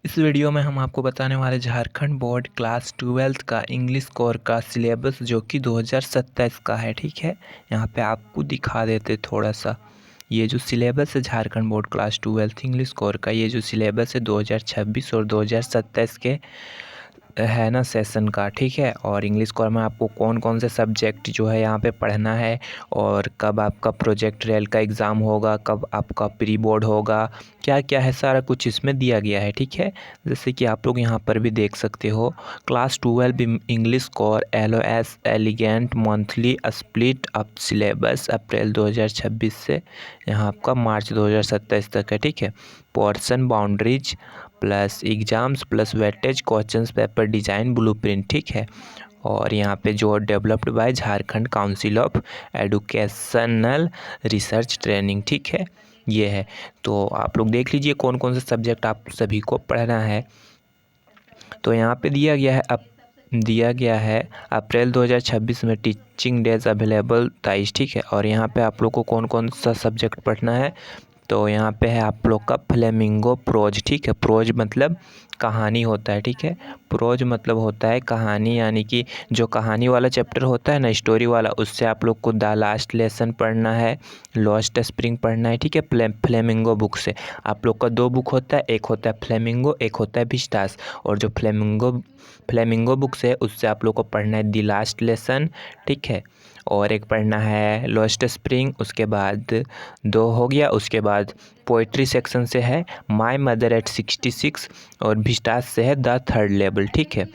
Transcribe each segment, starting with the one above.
इस वीडियो में हम आपको बताने वाले झारखंड बोर्ड क्लास 12th का इंग्लिश कोर का सिलेबस जो कि 2027 का है। ठीक है, यहाँ पे आपको दिखा देते थोड़ा सा। ये जो सिलेबस है Jharkhand board class 12th English core का, ये जो सिलेबस है 2026 और 2027 के है ना सेशन का। ठीक है, और इंग्लिश कोर में आपको कौन कौन से सब्जेक्ट जो है यहाँ पे पढ़ना है, और कब आपका प्रोजेक्ट रेल का एग्ज़ाम होगा, कब आपका प्री बोर्ड होगा, क्या क्या है, सारा कुछ इसमें दिया गया है। ठीक है, जैसे कि आप लोग यहाँ पर भी देख सकते हो, class 12 English core LOS elegant monthly split up syllabus April 2026 से यहाँ आपका मार्च 2027 तक है। ठीक है, portion boundaries plus exams plus weightage questions paper design blueprint. ठीक है, और यहाँ पे जो developed by Jharkhand council of educational research training. ठीक है, ये है। तो आप लोग देख लीजिए कौन कौन से सब्जेक्ट आप सभी को पढ़ना है। तो यहाँ पे दिया गया है अप्रैल 2026 में टीचिंग डेज अवेलेबल 23। ठीक है, और यहाँ पे आप लोग को कौन कौन सा सब्जेक्ट पढ़ना है। तो यहाँ पे है आप लोग का फ्लेमिंगो प्रोज। ठीक है, प्रोज मतलब कहानी होता है। ठीक है, प्रोज मतलब होता है कहानी, यानी कि जो कहानी वाला चैप्टर होता है ना, स्टोरी वाला, उससे आप लोग को द लास्ट लेसन पढ़ना है, लॉस्ट स्प्रिंग पढ़ना है। ठीक है, फ्लेमिंगो बुक से आप लोग का 2 बुक होता है, एक होता है फ्लेमिंगो, एक होता है विस्टास। और जो फ्लेमिंगो बुक से उससे आप लोग को पढ़ना है द लास्ट लेसन। ठीक है, और एक पढ़ना है लॉस्ट स्प्रिंग, उसके बाद 2 हो गया। उसके बाद पोइट्री सेक्शन से है माय मदर एट 66, और विस्टास से है द थर्ड लेवल। ठीक है,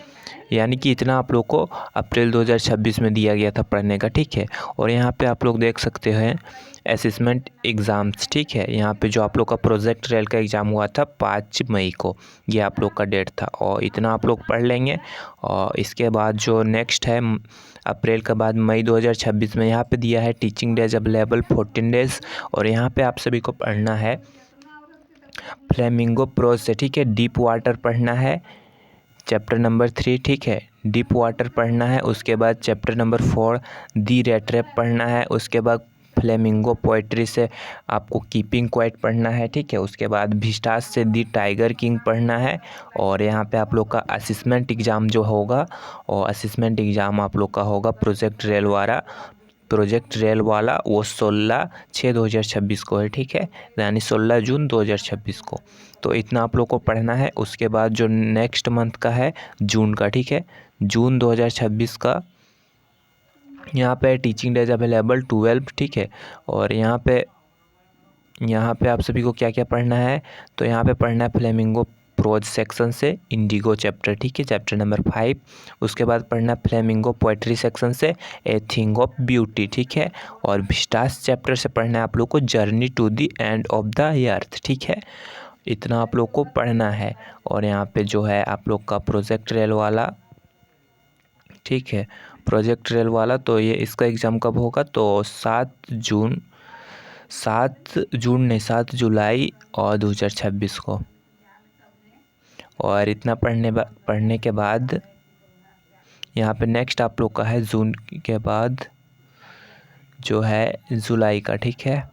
यानी कि इतना आप लोग को अप्रैल 2026 में दिया गया था पढ़ने का। ठीक है, और यहाँ पे आप लोग देख सकते हैं असेसमेंट एग्ज़ाम्स। ठीक है, यहाँ पे जो आप लोग का प्रोजेक्ट रेल का एग्ज़ाम हुआ था 5 मई को, ये आप लोग का डेट था, और इतना आप लोग पढ़ लेंगे। और इसके बाद जो नेक्स्ट है अप्रैल के बाद मई 2026 में यहाँ पे दिया है टीचिंग डेज अवेलेबल 14 डेज़, और यहाँ पे आप सभी को पढ़ना है फ्लेमिंगो प्रोज से। ठीक है, डीप वाटर पढ़ना है चैप्टर नंबर 3। ठीक है, डीप वाटर पढ़ना है। उसके बाद chapter number 4 the rattrap पढ़ना है। उसके बाद फ्लेमिंगो पोइट्री से आपको कीपिंग क्वाइट पढ़ना है। ठीक है, उसके बाद विस्टास से दी टाइगर किंग पढ़ना है। और यहाँ पे आप लोग का असिस्मेंट एग्ज़ाम जो होगा, और असिस्मेंट एग्ज़ाम आप लोग का होगा प्रोजेक्ट रेल वाला, वो 16/6/2026 को है। ठीक है, यानी 16 जून 2026 को। तो इतना आप लोग को पढ़ना है। उसके बाद जो नेक्स्ट मंथ का है जून का। ठीक है, जून 2026 का यहाँ पे टीचिंग डेज अवेलेबल 12। ठीक है, और यहाँ पे आप सभी को क्या क्या पढ़ना है। तो यहाँ पे पढ़ना है फ्लेमिंगो प्रोज सेक्शन से इंडिगो चैप्टर। ठीक है, चैप्टर नंबर 5। उसके बाद पढ़ना है फ्लेमिंगो पोएट्री सेक्शन से ए थिंग ऑफ ब्यूटी। ठीक है, और विस्टास चैप्टर से पढ़ना है आप लोग को journey to the end of the earth. ठीक है, इतना आप लोग को पढ़ना है। और यहाँ पे जो है आप लोग का प्रोजेक्ट रेल वाला, ठीक है, प्रोजेक्ट रेल वाला, तो ये इसका एग्ज़ाम कब होगा, तो 7 जुलाई और 2026 को। और इतना पढ़ने के बाद यहाँ पे नेक्स्ट आप लोग का है जून के बाद जो है जुलाई का। ठीक है,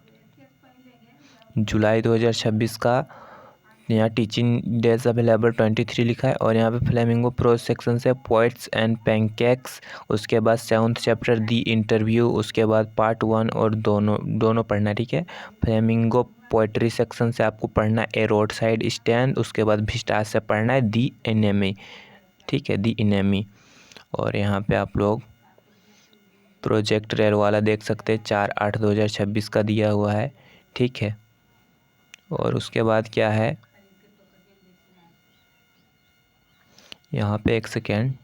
जुलाई 2026 का यहाँ टीचिंग डेज अवेलेबल 23 लिखा है। और यहाँ पे फ्लेमिंगो प्रोज सेक्शन से पोइट्स एंड पैनकेक्स। उसके बाद 7th चैप्टर दी इंटरव्यू। उसके बाद पार्ट 1 और दोनों पढ़ना है। ठीक है, फ्लेमिंगो पोइट्री सेक्शन से आपको पढ़ना है ए रोड साइड स्टैंड। उसके बाद विस्टास से पढ़ना है दी एनेमी। ठीक है, दी एनेमी। और यहाँ पे आप लोग प्रोजेक्ट रेल वाला देख सकते हैं 4/8/2026 का दिया हुआ है। ठीक है, और उसके बाद क्या है, यहाँ पे एक सेकेंड,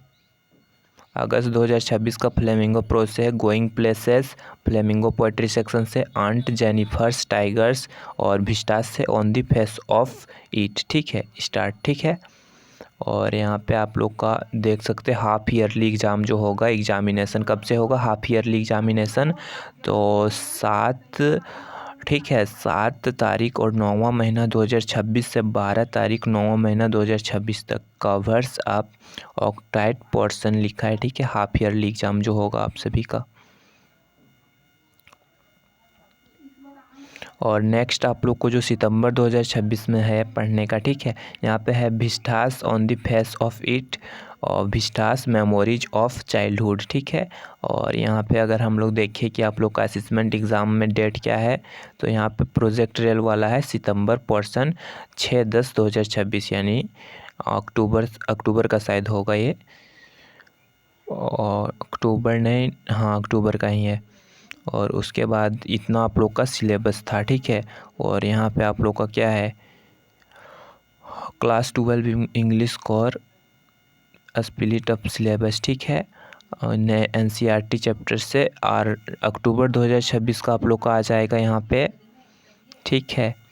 अगस्त 2026 का फ्लेमिंगो प्रोज से है going places. Flamingo poetry section से आंट जेनिफर्स टाइगर्स। और विस्टास से on the face of it. ठीक है, स्टार्ट। ठीक है, और यहाँ पे आप लोग का देख सकते हैं हाफ ईयरली एग्ज़ाम जो होगा, एग्जामिनेशन कब से होगा हाफ ईयरली एग्जामिनेशन, तो 7, ठीक है, 7 तारीख और 9वां महीना 2026 से 12 तारीख 9वां महीना 2026 तक कवर्स आप ऑक्टाइट पोर्शन लिखा है। ठीक है, हाफ ईयरली एग्ज़ाम जो होगा आप सभी का। और नेक्स्ट आप लोग को जो सितंबर 2026 में है पढ़ने का, ठीक है, यहाँ पे है Vistas on the face of it और विस्टास मेमोरीज ऑफ चाइल्डहुड, ठीक है। और यहाँ पे अगर हम लोग देखें कि आप लोग का असेसमेंट एग्ज़ाम में डेट क्या है, तो यहाँ पे प्रोजेक्ट रेल वाला है सितंबर पोर्सन 6/10/2026, यानी अक्टूबर का शायद होगा ये, और अक्टूबर नहीं, हाँ अक्टूबर का ही है। और उसके बाद इतना आप लोग का सिलेबस था, ठीक है। और यहाँ पे आप लोग का क्या है, class 12 English core split up syllabus, ठीक है, नए NCERT चैप्टर से। और अक्टूबर 2026 का आप लोग का आ जाएगा यहाँ पे, ठीक है।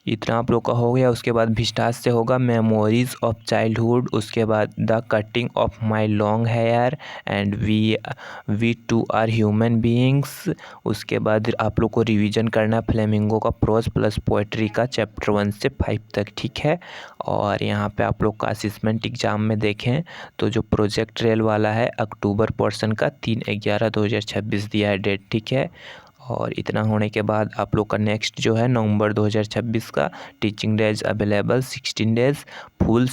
इतना आप लोग का हो गया। उसके बाद विस्टास से होगा मेमोरीज ऑफ चाइल्डहुड, उसके बाद the cutting of my long hair and we too are human beings. उसके बाद आप लोग को रिवीजन करना फ्लेमिंगो का प्रोज प्लस पोएट्री का चैप्टर 1 से 5 तक, ठीक है। और यहाँ पे आप लोग का असेसमेंट एग्ज़ाम में देखें तो जो प्रोजेक्ट रेल वाला है अक्टूबर पोर्शन का 3/11/2026 दिया है डेट, ठीक है। और इतना होने के बाद आप लोग का नेक्स्ट जो है नवंबर 2026 का teaching days available 16 days, full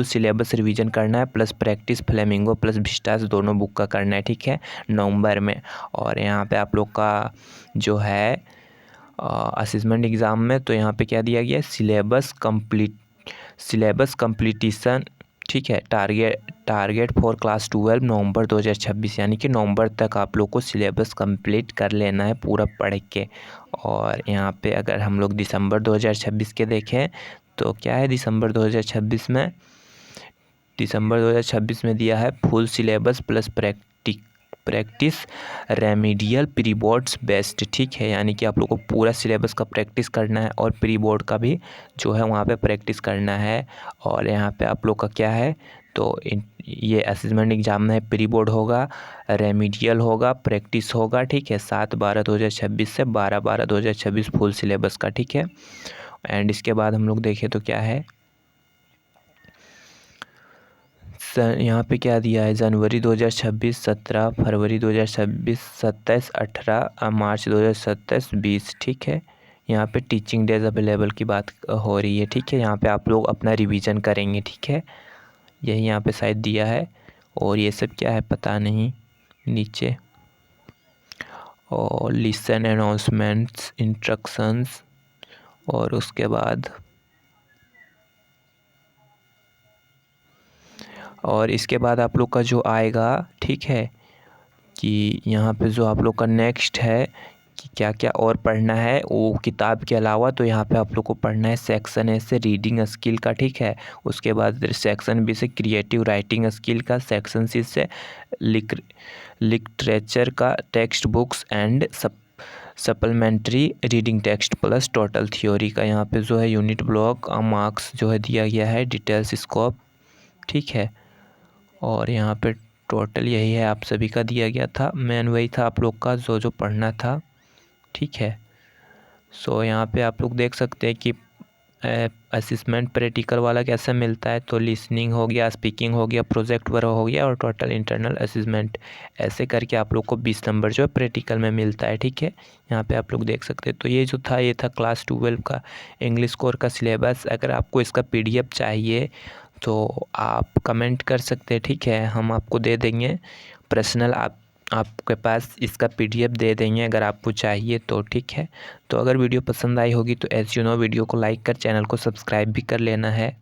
syllabus revision करना है plus practice flamingo plus Vistas दोनों बुक का करना है, ठीक है, नवंबर में। और यहाँ पे आप लोग का जो है असेसमेंट एग्ज़ाम में तो यहाँ पे क्या दिया गया है, सिलेबस कंप्लीटिशन, ठीक है, टारगेट फॉर क्लास 12 नवंबर 2026, यानी कि नवंबर तक आप लोग को सिलेबस कंप्लीट कर लेना है पूरा पढ़ के। और यहाँ पे अगर हम लोग दिसंबर 2026 के देखें तो क्या है, दिसंबर 2026 में दिया है full syllabus plus practice remedial pre boards best, ठीक है, यानी कि आप लोग को पूरा सिलेबस का प्रैक्टिस करना है और प्री बोर्ड का भी जो है वहाँ पे प्रैक्टिस करना है। और यहाँ पे आप लोग का क्या है, तो ये असेसमेंट एग्ज़ाम में प्री बोर्ड होगा, रेमीडियल होगा, प्रैक्टिस होगा, ठीक है, 7/12/2026 से 12/12/2026 फुल सिलेबस का, ठीक है। एंड इसके बाद हम लोग देखें तो क्या है, यहाँ पे क्या दिया है, जनवरी 2026, 17 फरवरी 2026, 27, 18 मार्च 2027, 20, ठीक है। यहाँ पे टीचिंग डेज अवेलेबल की बात हो रही है, ठीक है। यहाँ पे आप लोग अपना रिवीजन करेंगे, ठीक है, यही यहाँ पे शायद दिया है। और ये सब क्या है पता नहीं नीचे, और लिसन अनाउंसमेंट्स इंस्ट्रक्शंस, और उसके बाद और इसके बाद आप लोग का जो आएगा, ठीक है, कि यहाँ पे जो आप लोग का नेक्स्ट है कि क्या क्या और पढ़ना है वो किताब के अलावा, तो यहाँ पे आप लोग को पढ़ना है सेक्शन ए से रीडिंग स्किल का, ठीक है। उसके बाद सेक्शन बी से क्रिएटिव राइटिंग स्किल का, सेक्शन सी से लिटरेचर का, text books and supplementary reading text plus total theory का। यहाँ पे जो है यूनिट ब्लॉक मार्क्स जो है दिया गया है, डिटेल्स स्कोप, ठीक है। और यहाँ पे टोटल यही है आप सभी का दिया गया था, मेन वही था आप लोग का जो जो पढ़ना था, ठीक है। सो यहाँ पे आप लोग देख सकते हैं कि असेसमेंट प्रैक्टिकल वाला कैसा मिलता है, तो लिसनिंग हो गया, स्पीकिंग हो गया, प्रोजेक्ट वर्क हो गया और टोटल इंटरनल असेसमेंट, ऐसे करके आप लोग को 20 नंबर जो है प्रैक्टिकल में मिलता है, ठीक है। यहाँ पे आप लोग देख सकते हैं। तो ये जो था ये था क्लास 12 का इंग्लिश कोर का सिलेबस। अगर आपको इसका PDF चाहिए तो आप कमेंट कर सकते हैं, ठीक है, हम आपको दे देंगे पर्सनल, आपके पास इसका PDF दे देंगे अगर आपको चाहिए तो, ठीक है। तो अगर वीडियो पसंद आई होगी तो वीडियो को लाइक कर चैनल को सब्सक्राइब भी कर लेना है।